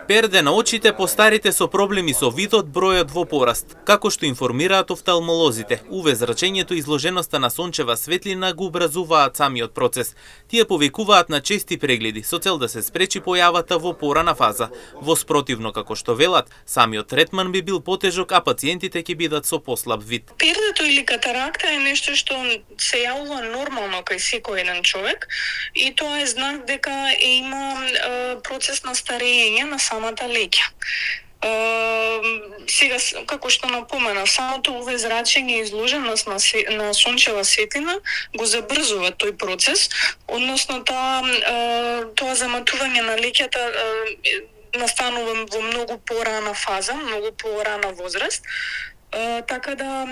Перде на очите по старите со проблеми со видот бројот во пораст. Како што информираат офталмолозите, УВ зрачењето и изложеноста на сончева светлина го образуваат самиот процес. Тие повикуваат на чести прегледи со цел да се спречи појавата во порана фаза. Во спротивно, како што велат, самиот третман би бил потежок, а пациентите ќе бидат со послаб вид. Пердето или катаракта е нешто што се јавува нормално кај секој еден човек и тоа е знак дека има процес на старење на самата леќа. Сега, како што напоменав, самото УВ зрачење и изложеност на сончева светлина го забрзува тој процес, односно тоа заматување на леќата настанува во многу порана фаза, многу порана возраст. Така да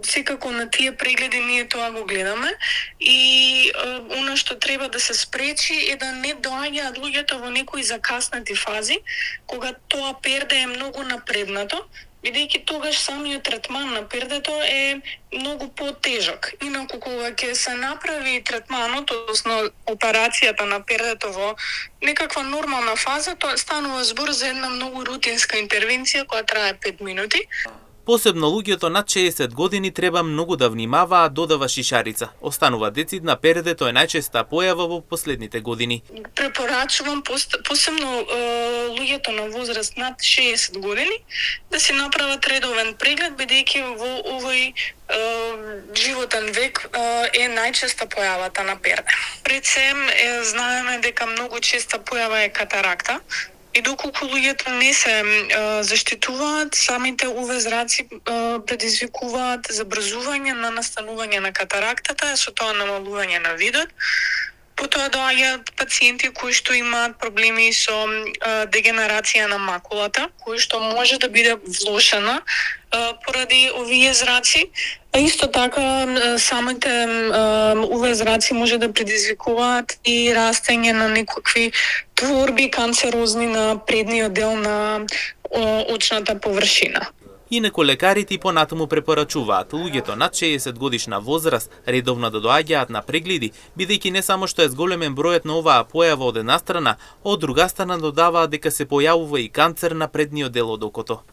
секако на тие прегледи ние тоа го гледаме и она што треба да се спречи е да не доаѓаат луѓето во некои закаснати фази кога тоа перде е многу напреднато, бидејќи тогаш самиот третман на пердето е многу потежок. Инаку кога ќе се направи третманот, односно операцијата на пердето во некаква нормална фаза, тоа станува збор за една многу рутинска интервенција која трае 5 минути. Посебно луѓето над 60 години треба многу да внимаваат, додава Шишарица. Останува децидна, пердето е најчеста појава во последните години. Препорачувам посебно луѓето на возраст над 60 години да си направат редовен преглед, бидејќи во овој животен век е најчеста појавата на перде. Пред се знаеме дека многу честа појава е катаракта. И доколку луѓето не се заштитуваат, самите УВ зраци предизвикуваат забрзување на настанување на катарактата, со тоа намалување на видот. Потоа доаѓаат пациенти кои што имаат проблеми со дегенерација на макулата, кои што може да биде влошена поради овие зраци. А исто така самите УВ зраци може да предизвикуваат и растење на некакви творби канцерозни на предниот дел на очната површина. Инаку лекарите и понатаму препорачуваат луѓето над 60 годишна возраст редовно да доаѓаат на прегледи, бидејќи не само што е зголемен бројот на оваа појава од една страна, од друга страна додаваат дека се појавува и канцер на предниот дел од окото.